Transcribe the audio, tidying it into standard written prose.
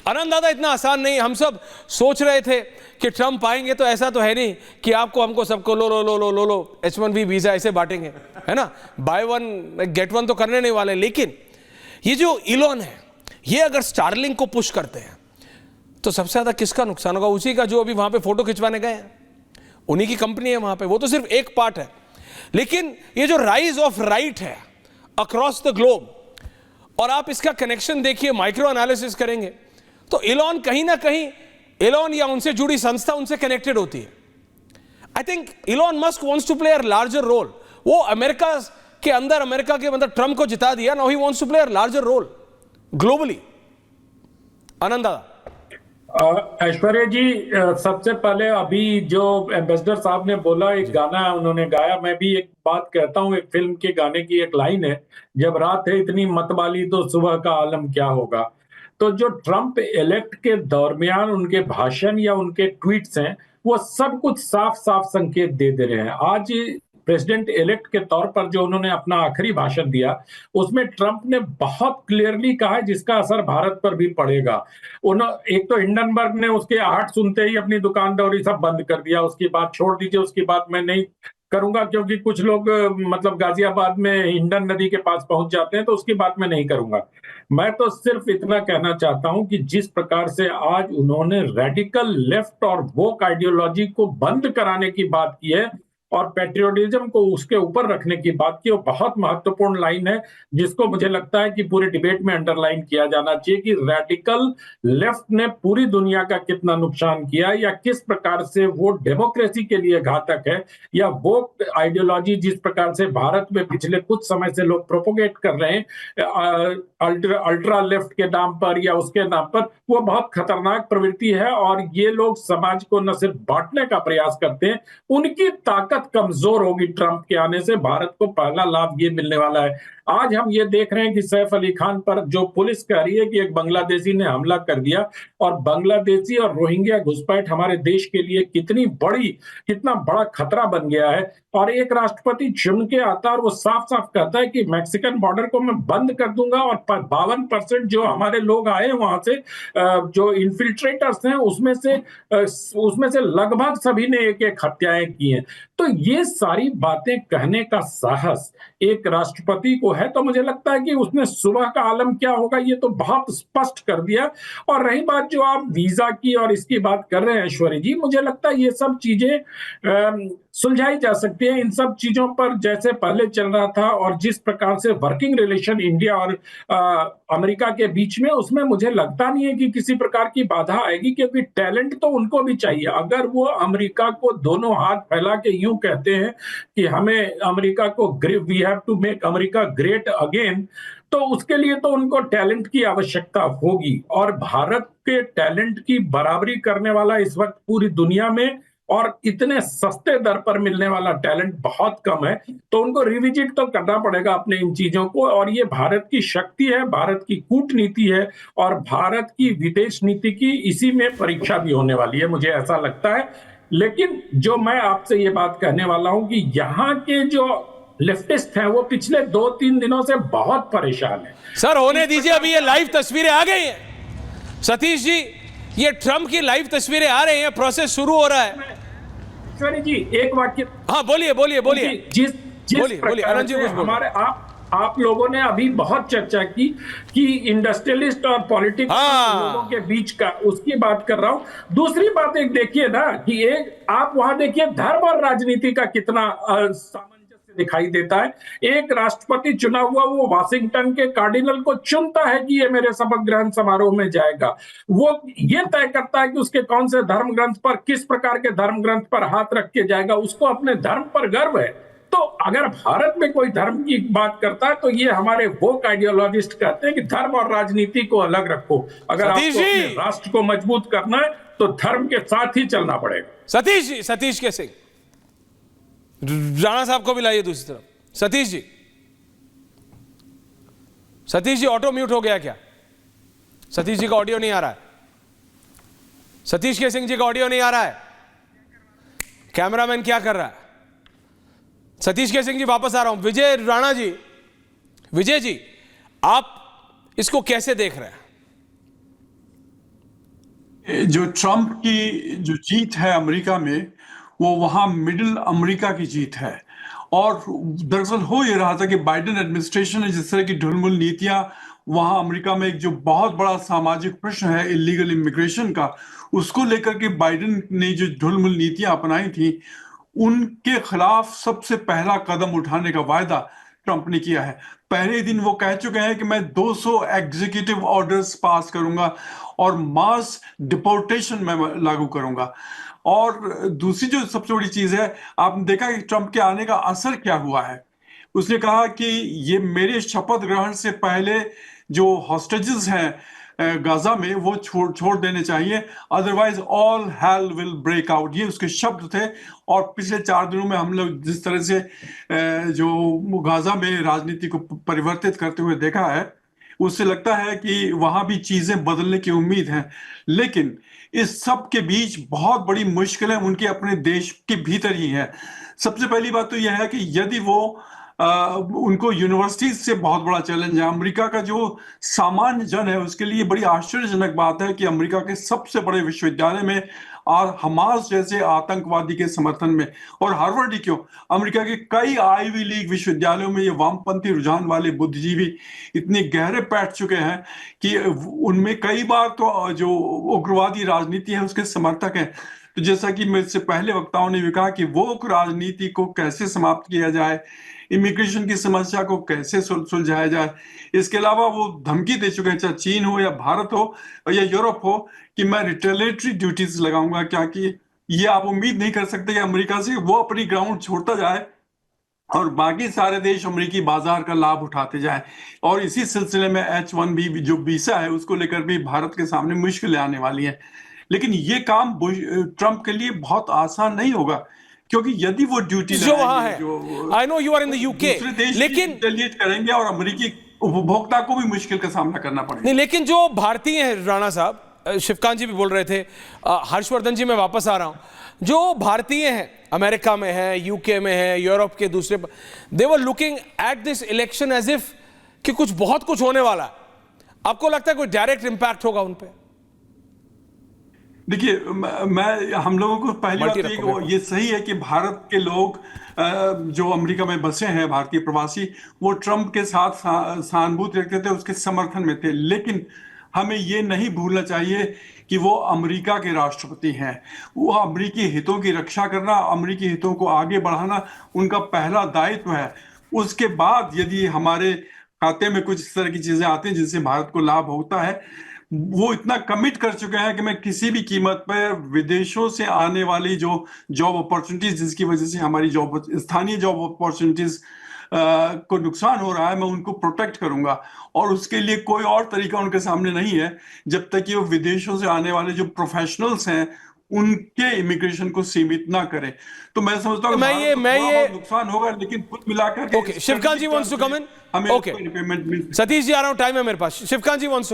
आनंद दादा इतना आसान नहीं। हम सब सोच रहे थे कि ट्रम्प आएंगे तो ऐसा तो है नहीं कि आपको हमको सबको लो लो लो लो लो लो H1B वीजा ऐसे बांटेंगे, है ना, बाय वन गेट वन तो करने नहीं वाले। लेकिन ये जो इलॉन है, ये अगर स्टारलिंक को पुश करते हैं तो सबसे ज्यादा किसका नुकसान होगा? उसी का जो अभी वहां पे फोटो खिंचवाने गए हैं, उन्हीं की कंपनी है वहां पे। वो तो सिर्फ एक पार्ट है, लेकिन ये जो राइज ऑफ राइट है अक्रॉस द ग्लोब, और आप इसका कनेक्शन देखिए, माइक्रो एनालिसिस करेंगे तो इलॉन कहीं ना कहीं, इलॉन या उनसे जुड़ी संस्था उनसे कनेक्टेड होती है। I think Elon Musk wants to play a larger role. वो अमेरिका के अंदर, अमेरिका के मतलब ट्रम्प को जिता दिया, now he wants to play a larger role globally. Anand दादा। ऐश्वर्या जी, सबसे पहले अभी जो एम्बेसडर साहब ने बोला, एक गाना उन्होंने गाया, मैं भी एक बात कहता हूँ। एक फिल्म के गाने की एक लाइन है, जब रात है इतनी मतवाली तो सुबह का आलम क्या होगा। तो जो ट्रम्प इलेक्ट के दरमियान उनके भाषण या उनके ट्वीट्स हैं, वो सब कुछ साफ साफ संकेत दे रहे हैं। आज प्रेसिडेंट इलेक्ट के तौर पर जो उन्होंने अपना आखिरी भाषण दिया, उसमें ट्रंप ने बहुत क्लियरली कहा है जिसका असर भारत पर भी पड़ेगा। एक तो हिंडनबर्ग ने उसके आहट सुनते ही अपनी दुकानदारी सब बंद कर दिया, उसकी बात छोड़ दीजिए, उसकी बात मैं नहीं करूंगा क्योंकि कुछ लोग मतलब गाजियाबाद में हिंडन नदी के पास पहुंच जाते हैं, तो उसकी बात मैं नहीं करूंगा। मैं तो सिर्फ इतना कहना चाहता हूं कि जिस प्रकार से आज उन्होंने रेडिकल लेफ्ट और वोक आइडियोलॉजी को बंद कराने की बात की है और पेट्रियोटिज्म को उसके ऊपर रखने की बात की, वो बहुत महत्वपूर्ण लाइन है जिसको मुझे लगता है कि पूरे डिबेट में अंडरलाइन किया जाना चाहिए कि रेडिकल लेफ्ट ने पूरी दुनिया का कितना नुकसान किया, या किस प्रकार से वो डेमोक्रेसी के लिए घातक है, या वो आइडियोलॉजी जिस प्रकार से भारत में पिछले कुछ समय से लोग प्रोपोगेट कर रहे हैं अल्ट्रा लेफ्ट के नाम पर या उसके नाम पर, वो बहुत खतरनाक प्रवृत्ति है। और ये लोग समाज को न सिर्फ बांटने का प्रयास करते हैं, उनकी ताकत कमजोर होगी। ट्रंप के आने से भारत को पहला लाभ ये मिलने वाला है। आज हम ये देख रहे हैं कि सैफ अली खान पर जो पुलिस कह रही है कि एक बांग्लादेशी ने हमला कर दिया, और बांग्लादेशी और रोहिंग्या घुसपैठ हमारे देश के लिए कितना बड़ा खतरा बन गया है। और एक राष्ट्रपति चुन के आता है और वो साफ साफ कहता है कि मैक्सिकन बॉर्डर को मैं बंद कर दूंगा, और 52% जो हमारे लोग आए वहां से जो इन्फिल्ट्रेटर्स हैं उसमें से लगभग सभी ने एक हत्याएं की हैं। तो ये सारी बातें कहने का साहस एक राष्ट्रपति को है, तो मुझे लगता है कि उसने सुबह का आलम क्या होगा ये तो बहुत स्पष्ट कर दिया। और रही बात जो आप वीजा की और इसकी बात कर रहे हैं ऐश्वर्या जी, मुझे लगता है ये सब चीजें सुलझाई जा सकती है। इन सब चीजों पर जैसे पहले चल रहा था और जिस प्रकार से वर्किंग रिलेशन इंडिया और अमेरिका के बीच में, उसमें मुझे लगता नहीं है कि किसी प्रकार की बाधा आएगी, क्योंकि टैलेंट तो उनको भी चाहिए। अगर वो अमेरिका को दोनों हाथ फैला के यूं कहते हैं कि हमें अमेरिका को we have to make America great again, तो उसके लिए तो उनको टैलेंट की आवश्यकता होगी। और भारत के टैलेंट की बराबरी करने वाला इस वक्त पूरी दुनिया में और इतने सस्ते दर पर मिलने वाला टैलेंट बहुत कम है, तो उनको रिविजिट तो करना पड़ेगा अपने इन चीजों को। और ये भारत की शक्ति है, भारत की कूटनीति है, और भारत की विदेश नीति की इसी में परीक्षा भी होने वाली है, मुझे ऐसा लगता है। लेकिन जो मैं आपसे ये बात कहने वाला हूं कि यहाँ के जो लेफ्टिस्ट हैं वो पिछले 2-3 दिनों से बहुत परेशान हैं। सर होने दीजिए, अभी ये लाइव तस्वीरें आ गई हैं सतीश जी, ये ट्रम्प की लाइव तस्वीरें आ रही हैं, प्रोसेस शुरू हो रहा है। जी एक वाक्य, हाँ बोलिए बोलिए बोलिए, जिस बोलिए आनंद जी। हमारे आप लोगों ने अभी बहुत चर्चा की कि इंडस्ट्रियलिस्ट और पॉलिटिक्स लोगों के बीच का, उसकी बात कर रहा हूं। दूसरी बात एक देखिए ना कि एक आप वहां देखिए धर्म और राजनीति का कितना सामंजस्य दिखाई देता है। एक राष्ट्रपति चुना हुआ वो वाशिंगटन के कार्डिनल को चुनता है कि ये मेरे शपथ ग्रहण समारोह में जाएगा। वो ये तय करता है कि उसके कौन से धर्म ग्रंथ पर, किस प्रकार के धर्म ग्रंथ पर हाथ रख के जाएगा। उसको अपने धर्म पर गर्व है। तो अगर भारत में कोई धर्म की बात करता है तो ये हमारे वोक आइडियोलॉजिस्ट कहते हैं कि धर्म और राजनीति को अलग रखो। अगर आपको अपने राष्ट्र को मजबूत करना है तो धर्म के साथ ही चलना पड़ेगा। सतीश जी, सतीश के सिंह, राणा साहब को भी लाइए दूसरी तरफ। सतीश जी ऑटो म्यूट हो गया क्या? सतीश जी का ऑडियो नहीं आ रहा है। सतीश के सिंह जी का ऑडियो नहीं आ रहा है। कैमरामैन क्या कर रहा है? सतीश के सिंह जी वापस आ रहा हूं। विजय राणा जी, विजय जी आप इसको कैसे देख रहे हैं? जो ट्रम्प की जो जीत है अमेरिका में, वो वहाँ मिडिल अमेरिका की जीत है। और दरअसल हो ये रहा था कि बाइडेन एडमिनिस्ट्रेशन ने जिस तरह की ढुलमुल नीतियां वहाँ अमेरिका में एक जो बहुत बड़ा सामाजिक प्रश्न है इलीगल इमिग्रेशन का, उसको लेकर के बाइडेन ने जो ढुलमुल नीतियां अपनाई थी, उनके खिलाफ सबसे पहला कदम उठाने का वायदा ट्रंप ने किया है। पहले दिन वो कह चुके हैं कि मैं 200 एग्जीक्यूटिव ऑर्डर्स पास करूंगा और मास डिपोर्टेशन में लागू करूंगा। और दूसरी जो सबसे बड़ी चीज है, आपने देखा कि ट्रंप के आने का असर क्या हुआ है। उसने कहा कि ये मेरे शपथ ग्रहण से पहले जो हॉस्टेजेस हैं गाजा में, वो छोड़ देने चाहिए, otherwise all hell will break out, ये उसके शब्द थे। और पिछले 4 दिनों में हम लोग जिस तरह से जो गाजा में राजनीति को परिवर्तित करते हुए देखा है, उससे लगता है कि वहां भी चीजें बदलने की उम्मीद है। लेकिन इस सब के बीच बहुत बड़ी मुश्किलें उनके अपने देश के भीतर ही है। सबसे पहली बात तो यह है कि यदि वो उनको यूनिवर्सिटीज से बहुत बड़ा चैलेंज है। अमेरिका का जो सामान्य जन है उसके लिए बड़ी आश्चर्यजनक बात है कि अमेरिका के सबसे बड़े विश्वविद्यालय में और हमास जैसे आतंकवादी के समर्थन में, और हार्वर्ड ही क्यों, अमेरिका के कई आईवी लीग विश्वविद्यालयों में ये वामपंथी रुझान वाले बुद्धिजीवी इतने गहरे बैठ चुके हैं कि उनमें कई बार तो जो उग्रवादी राजनीति है उसके समर्थक हैं। तो जैसा कि मेरे से पहले वक्ताओं ने भी कहा कि वो राजनीति को कैसे समाप्त किया जाए, इमिग्रेशन की समस्या को कैसे सुलझाया जाए, इसके अलावा वो धमकी दे चुके हैं, चाहे चीन हो या भारत हो या यूरोप हो, कि मैं रिटेलिएटरी ड्यूटीज लगाऊंगा। क्या कि ये आप उम्मीद नहीं कर सकते कि अमेरिका से वो अपनी ग्राउंड छोड़ता जाए और बाकी सारे देश अमेरिकी बाजार का लाभ उठाते जाए। और इसी सिलसिले में H-1B जो वीसा है उसको लेकर भी भारत के सामने मुश्किलें आने वाली हैं। लेकिन ये काम ट्रंप के लिए बहुत आसान नहीं होगा, क्योंकि यदि वो ड्यूटी जो वहां है, I know you are in the UK, दूसरे देश लेकिन रिटेलिएट करेंगे और अमेरिकी उपभोक्ता को भी मुश्किल का सामना करना पड़ेगा। नहीं, लेकिन जो भारतीय हैं, राणा साहब, शिवकांत जी भी बोल रहे थे, हर्षवर्धन जी, मैं वापस आ रहा हूं, जो भारतीय हैं, अमेरिका में है, यूके में है, यूरोप के दूसरे, they were looking at this election as if कि कुछ बहुत कुछ होने वाला है। आपको लगता है कोई डायरेक्ट इंपैक्ट होगा उन पे? देखिए, मैं हम लोगों को पहली बात तो ये सही है कि भारत के लोग जो अमेरिका में बसे हैं, भारतीय प्रवासी, वो ट्रंप के साथ सहानुभूति रखते थे, उसके समर्थन में थे। लेकिन हमें ये नहीं भूलना चाहिए कि वो अमेरिका के राष्ट्रपति हैं। वो अमेरिकी हितों की रक्षा करना, अमेरिकी हितों को आगे बढ़ाना उनका पहला दायित्व है। उसके बाद यदि हमारे खाते में कुछ इस तरह की चीजें आती हैं जिनसे भारत को लाभ होता है, वो इतना कमिट कर चुके हैं कि मैं किसी भी कीमत पर विदेशों से आने वाली जो जॉब अपॉर्चुनिटीज, जिसकी वजह से हमारी स्थानीय जॉब अपॉर्चुनिटीज को नुकसान हो रहा है, मैं उनको प्रोटेक्ट करूंगा। और उसके लिए कोई और तरीका उनके सामने नहीं है जब तक कि वो विदेशों से आने वाले जो प्रोफेशनल्स हैं उनके इमिग्रेशन को सीमित ना करें। तो मैं समझता हूँ बहुत नुकसान होगा, लेकिन कुल मिलाकर Shivkant ji wants to come in. Okay, Satish ji आ रहा हूं, टाइम है मेरे पास। शिवकांत जी वांट्स